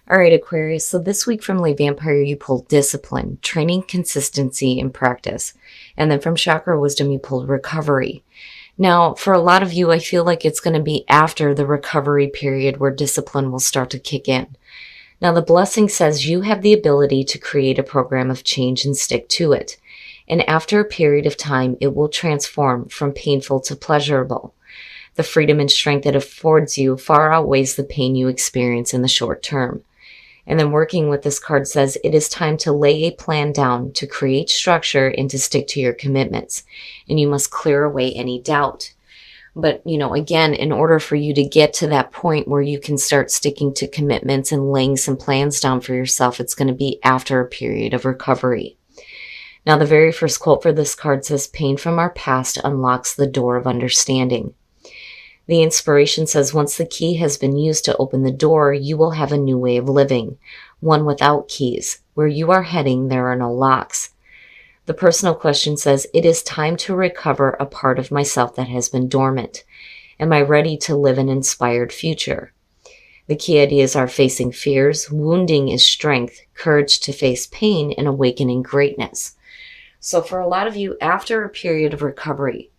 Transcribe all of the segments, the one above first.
All right, Aquarius. So this week from Lay Vampire, you pulled discipline, training, consistency, and practice. And then from Chakra Wisdom, you pulled recovery. Now, for a lot of you, I feel like it's going to be after the recovery period where discipline will start to kick in. Now, the blessing says you have the ability to create a program of change and stick to it. And after a period of time, it will transform from painful to pleasurable. The freedom and strength it affords you far outweighs the pain you experience in the short term. And then working with this card says it is time to lay a plan down, to create structure, and to stick to your commitments. And you must clear away any doubt. But, again, in order for you to get to that point where you can start sticking to commitments and laying some plans down for yourself, it's going to be after a period of recovery. Now, the very first quote for this card says, "Pain from our past unlocks the door of understanding." The inspiration says, once the key has been used to open the door, you will have a new way of living, one without keys. Where you are heading, there are no locks. The personal question says, it is time to recover a part of myself that has been dormant. Am I ready to live an inspired future? The key ideas are facing fears, wounding is strength, courage to face pain, and awakening greatness. So for a lot of you, after a period of recovery,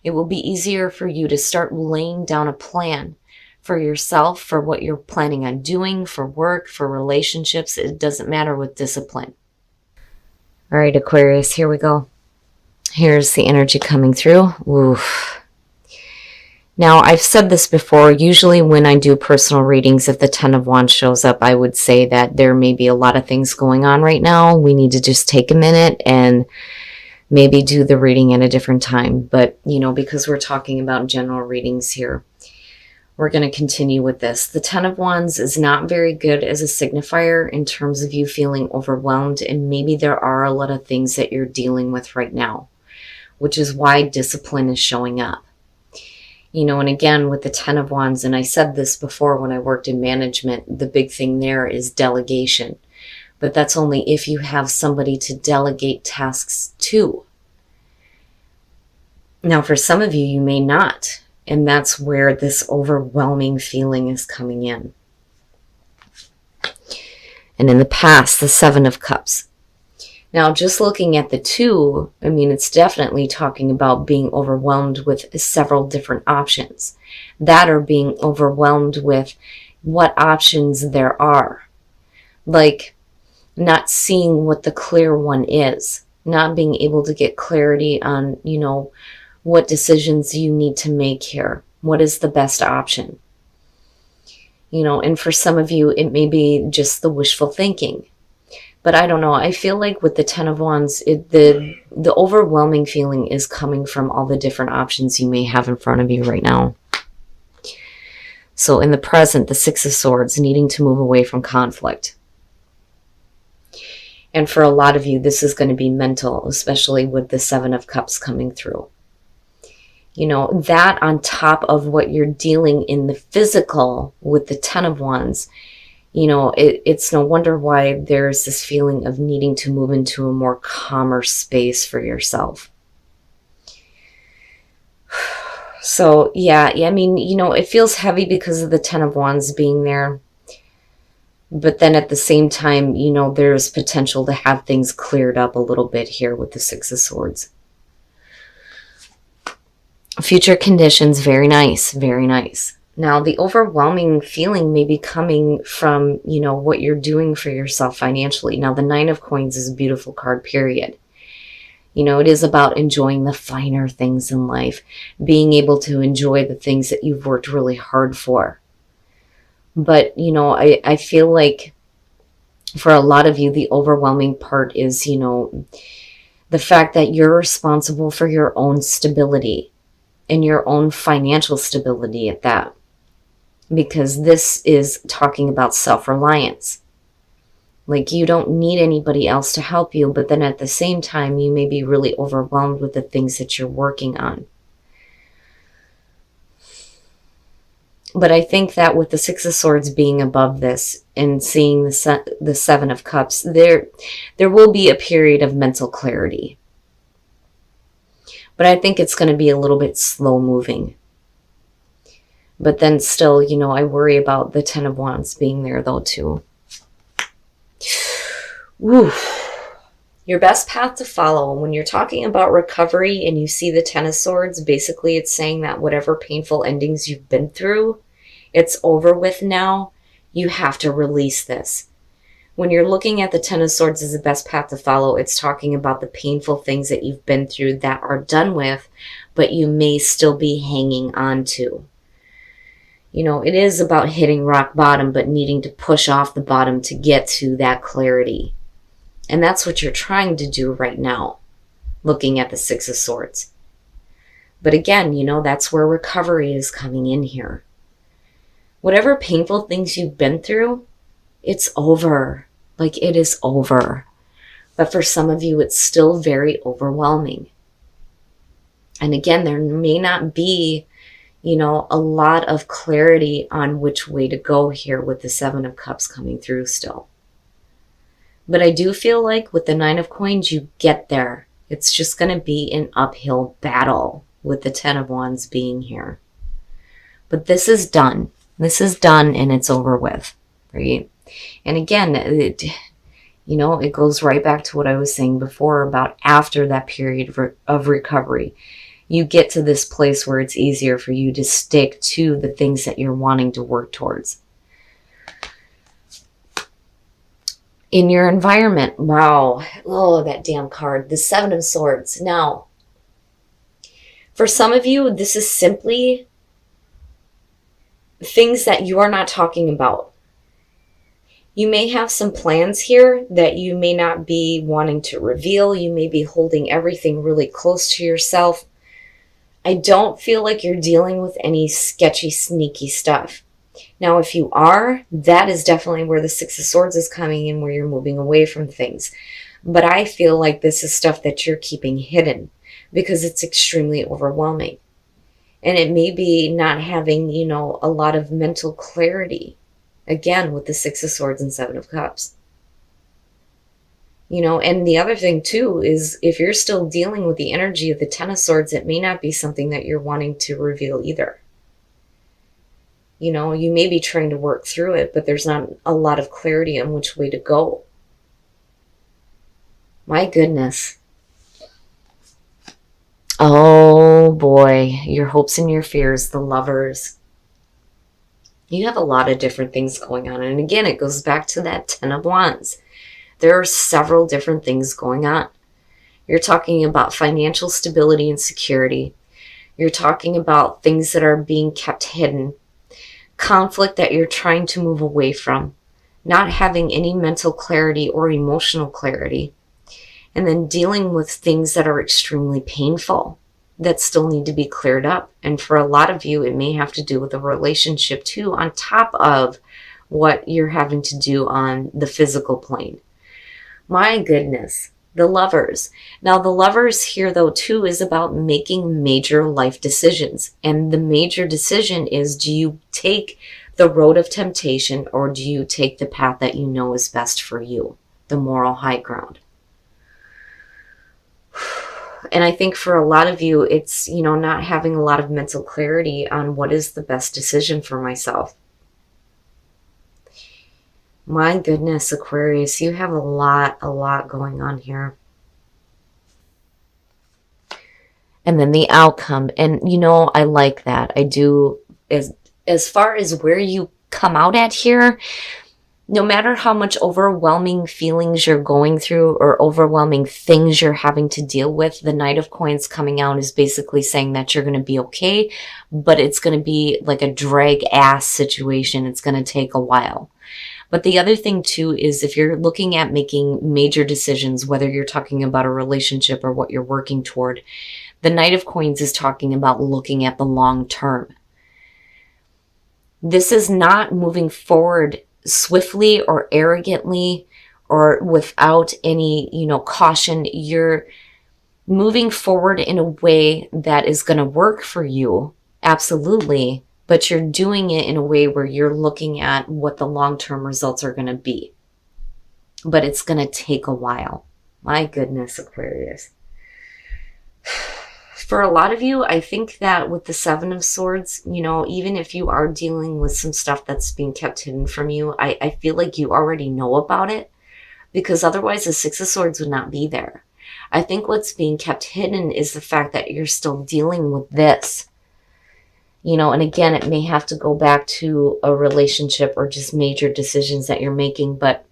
it will be easier for you to start laying down a plan for yourself, for what you're planning on doing, for work, for relationships. It doesn't matter with discipline. All right, Aquarius, here we go. Here's the energy coming through. Oof. Now, I've said this before. Usually when I do personal readings, if the Ten of Wands shows up, I would say that there may be a lot of things going on right now. We need to just take a minute and maybe do the reading at a different time. But, because we're talking about general readings here, we're going to continue with this. The Ten of Wands is not very good as a signifier in terms of you feeling overwhelmed. And maybe there are a lot of things that you're dealing with right now, which is why discipline is showing up. And again, with the Ten of Wands, and I said this before when I worked in management, the big thing there is delegation. But that's only if you have somebody to delegate tasks to. Now, for some of you, you may not. And that's where this overwhelming feeling is coming in. And in the past, the Seven of Cups. Now, just looking at the two, it's definitely talking about being overwhelmed with several different options. That or being overwhelmed with what options there are. Like, not seeing what the clear one is, not being able to get clarity on, what decisions you need to make here. What is the best option? And for some of you, it may be just the wishful thinking. But I don't know. I feel like with the Ten of Wands, the overwhelming feeling is coming from all the different options you may have in front of you right now. So in the present, the Six of Swords, needing to move away from conflict. And for a lot of you, this is going to be mental, especially with the Seven of Cups coming through. That on top of what you're dealing in the physical with the Ten of Wands, it's no wonder why there's this feeling of needing to move into a more calmer space for yourself. So, yeah, it feels heavy because of the Ten of Wands being there. But then at the same time, there's potential to have things cleared up a little bit here with the Six of Swords. Future conditions, very nice, very nice. Now, the overwhelming feeling may be coming from, what you're doing for yourself financially. Now, the Nine of Coins is a beautiful card, period. It is about enjoying the finer things in life, being able to enjoy the things that you've worked really hard for. But, I feel like for a lot of you, the overwhelming part is, the fact that you're responsible for your own stability and your own financial stability at that. Because this is talking about self-reliance. Like, you don't need anybody else to help you, but then at the same time, you may be really overwhelmed with the things that you're working on. But I think that with the Six of Swords being above this and seeing the Seven of Cups, there will be a period of mental clarity. But I think it's going to be a little bit slow moving. But then still, you know, I worry about the Ten of Wands being there though too. Woo. Your best path to follow, when you're talking about recovery and you see the Ten of Swords, basically it's saying that whatever painful endings you've been through, it's over with now. You have to release this. When you're looking at the Ten of Swords as the best path to follow, it's talking about the painful things that you've been through that are done with, but you may still be hanging on to. You know, it is about hitting rock bottom, but needing to push off the bottom to get to that clarity. And that's what you're trying to do right now, looking at the Six of Swords. But again, you know, that's where recovery is coming in here. Whatever painful things you've been through, it's over. Like, it is over. But for some of you, it's still very overwhelming. And again, there may not be, you know, a lot of clarity on which way to go here with the Seven of Cups coming through still. But I do feel like with the Nine of Coins, you get there. It's just going to be an uphill battle with the Ten of Wands being here. But this is done. This is done and it's over with, right? And again, you know, it goes right back to what I was saying before about after that period of recovery. You get to this place where it's easier for you to stick to the things that you're wanting to work towards. In your environment, wow, oh, that damn card, the Seven of Swords. Now, for some of you, this is simply things that you are not talking about. You may have some plans here that you may not be wanting to reveal. You may be holding everything really close to yourself. I don't feel like you're dealing with any sketchy, sneaky stuff. Now, if you are, that is definitely where the Six of Swords is coming in, where you're moving away from things. But I feel like this is stuff that you're keeping hidden because it's extremely overwhelming. And it may be not having, you know, a lot of mental clarity. Again, with the Six of Swords and Seven of Cups. You know, and the other thing too is if you're still dealing with the energy of the Ten of Swords, it may not be something that you're wanting to reveal either. You know, you may be trying to work through it, but there's not a lot of clarity on which way to go. My goodness. Oh boy, your hopes and your fears, the Lovers. You have a lot of different things going on. And again, it goes back to that Ten of Wands. There are several different things going on. You're talking about financial stability and security. You're talking about things that are being kept hidden. Conflict that you're trying to move away from. Not having any mental clarity or emotional clarity. And then dealing with things that are extremely painful that still need to be cleared up. And for a lot of you, it may have to do with a relationship too, on top of what you're having to do on the physical plane. My goodness, the Lovers. Now, the Lovers here, though, too, is about making major life decisions. And the major decision is, do you take the road of temptation or do you take the path that you know is best for you, the moral high ground? And I think for a lot of you, it's, you know, not having a lot of mental clarity on what is the best decision for myself. My goodness, Aquarius, you have a lot going on here. And then the outcome. And, you know, I like that. I do. As far as where you come out at here, no matter how much overwhelming feelings you're going through or overwhelming things you're having to deal with, the Knight of Coins coming out is basically saying that you're going to be okay, but it's going to be like a drag-ass situation. It's going to take a while. But the other thing too is if you're looking at making major decisions, whether you're talking about a relationship or what you're working toward, the Knight of Coins is talking about looking at the long term. This is not moving forward swiftly or arrogantly or without any, you know, caution. You're moving forward in a way that is going to work for you. Absolutely. But you're doing it in a way where you're looking at what the long-term results are going to be. But it's going to take a while. My goodness, Aquarius. For a lot of you, I think that with the Seven of Swords, you know, even if you are dealing with some stuff that's being kept hidden from you, I feel like you already know about it, because otherwise the Six of Swords would not be there. I think what's being kept hidden is the fact that you're still dealing with this. You know, and again, it may have to go back to a relationship or just major decisions that you're making. But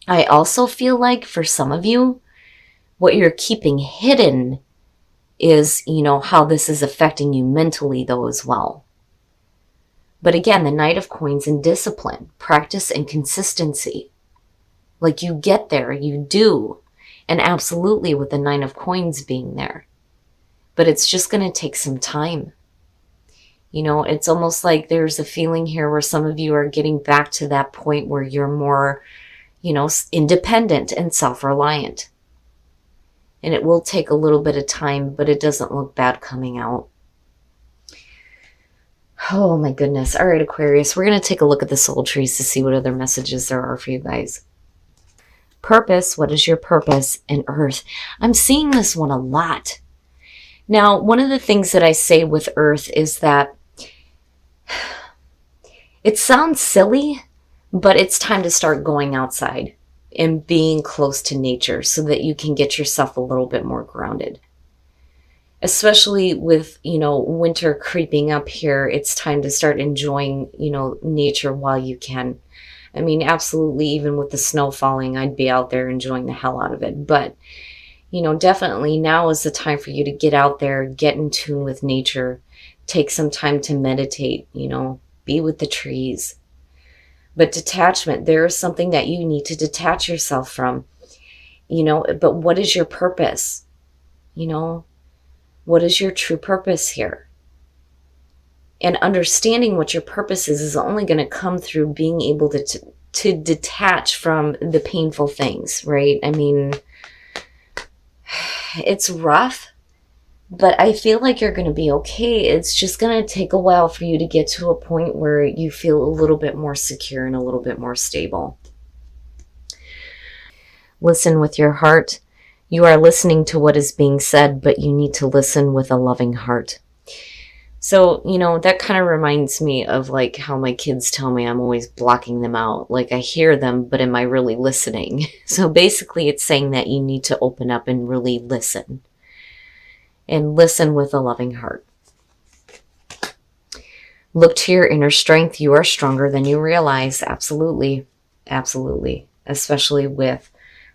I also feel like for some of you, what you're keeping hidden is, you know, how this is affecting you mentally though as well. But again, the Knight of Coins and discipline, practice and consistency. Like you get there, you do. And absolutely with the Nine of Coins being there. But it's just going to take some time. You know, it's almost like there's a feeling here where some of you are getting back to that point where you're more, you know, independent and self-reliant. And it will take a little bit of time, but it doesn't look bad coming out. Oh my goodness. All right, Aquarius, we're going to take a look at the soul trees to see what other messages there are for you guys. Purpose, what is your purpose? And Earth. I'm seeing this one a lot. Now, one of the things that I say with Earth is that it sounds silly, but it's time to start going outside and being close to nature so that you can get yourself a little bit more grounded. Especially with, you know, winter creeping up here, it's time to start enjoying, you know, nature while you can. I mean, absolutely, even with the snow falling, I'd be out there enjoying the hell out of it. But, you know, definitely now is the time for you to get out there, get in tune with nature, take some time to meditate, you know, be with the trees. But detachment, there is something that you need to detach yourself from, you know, but what is your purpose? You know, what is your true purpose here? And understanding what your purpose is only going to come through being able to detach from the painful things, right? I mean, it's rough, but I feel like you're going to be okay. It's just going to take a while for you to get to a point where you feel a little bit more secure and a little bit more stable. Listen with your heart. You are listening to what is being said, but you need to listen with a loving heart. So, you know, that kind of reminds me of like how my kids tell me I'm always blocking them out. Like I hear them, but am I really listening? So basically it's saying that you need to open up and really listen. And listen with a loving heart. Look to your inner strength. You are stronger than you realize. Absolutely. Absolutely. Especially with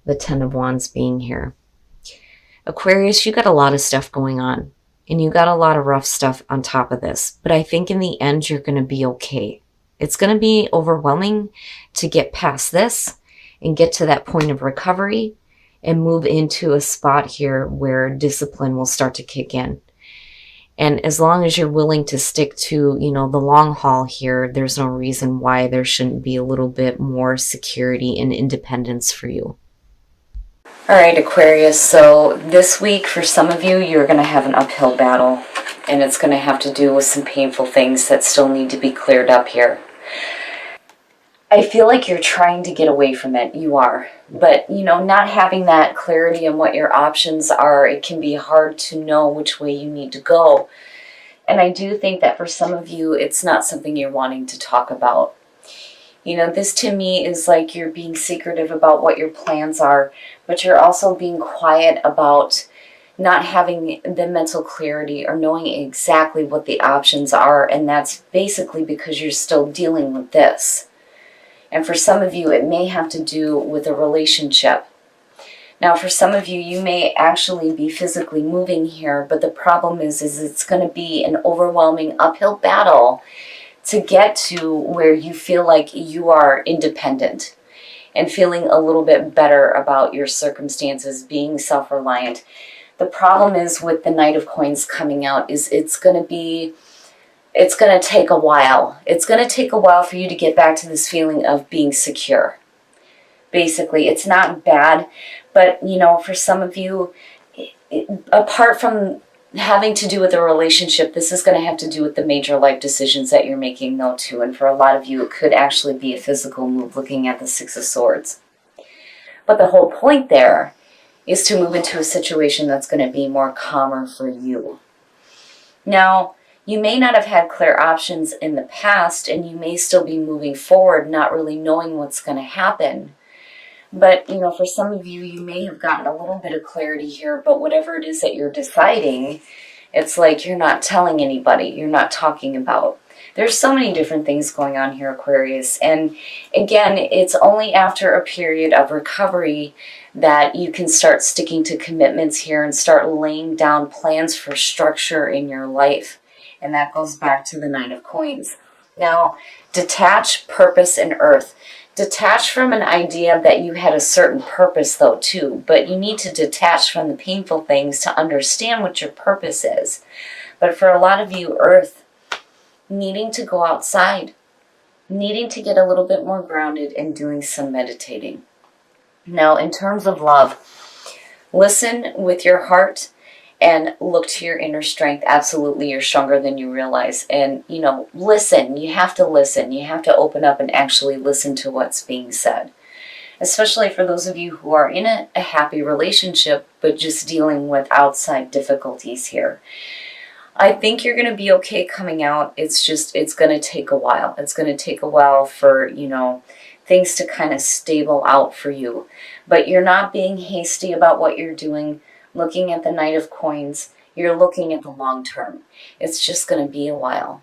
the Ten of Wands being here. Aquarius, you got a lot of stuff going on. And you got a lot of rough stuff on top of this. But I think in the end, you're going to be okay. It's going to be overwhelming to get past this and get to that point of recovery and move into a spot here where discipline will start to kick in. And as long as you're willing to stick to, you know, the long haul here, there's no reason why there shouldn't be a little bit more security and independence for you. All right, Aquarius, so this week for some of you, you're going to have an uphill battle, and it's going to have to do with some painful things that still need to be cleared up here. I feel like you're trying to get away from it. You are. But, you know, not having that clarity on what your options are, it can be hard to know which way you need to go. And I do think that for some of you, it's not something you're wanting to talk about. You know, this to me is like you're being secretive about what your plans are, but you're also being quiet about not having the mental clarity or knowing exactly what the options are. And that's basically because you're still dealing with this. And for some of you, it may have to do with a relationship. Now, for some of you, you may actually be physically moving here, but the problem is it's going to be an overwhelming uphill battle to get to where you feel like you are independent and feeling a little bit better about your circumstances, being self-reliant. The problem is with the Knight of Coins coming out is it's going to take a while. It's going to take a while for you to get back to this feeling of being secure. Basically, it's not bad, but, you know, for some of you, apart from having to do with a relationship, this is going to have to do with the major life decisions that you're making, though, too. And for a lot of you, it could actually be a physical move, looking at the Six of Swords. But the whole point there is to move into a situation that's going to be more calmer for you. Now, you may not have had clear options in the past, and you may still be moving forward, not really knowing what's going to happen. But, for some of you, you may have gotten a little bit of clarity here, but whatever it is that you're deciding, it's like you're not telling anybody, you're not talking about. There's so many different things going on here, Aquarius. And again, it's only after a period of recovery that you can start sticking to commitments here and start laying down plans for structure in your life. And that goes back to the Nine of Coins. Now, detach purpose and earth. Detach from an idea that you had a certain purpose, though, too. But you need to detach from the painful things to understand what your purpose is. But for a lot of you, earth, needing to go outside, needing to get a little bit more grounded and doing some meditating. Now, in terms of love, listen with your heart and look to your inner strength. Absolutely, you're stronger than you realize. And, listen. You have to listen. You have to open up and actually listen to what's being said. Especially for those of you who are in a happy relationship, but just dealing with outside difficulties here. I think you're going to be okay coming out. It's going to take a while. It's going to take a while for, things to kind of stable out for you. But you're not being hasty about what you're doing. Looking at the Knight of Coins, you're looking at the long term. It's just going to be a while.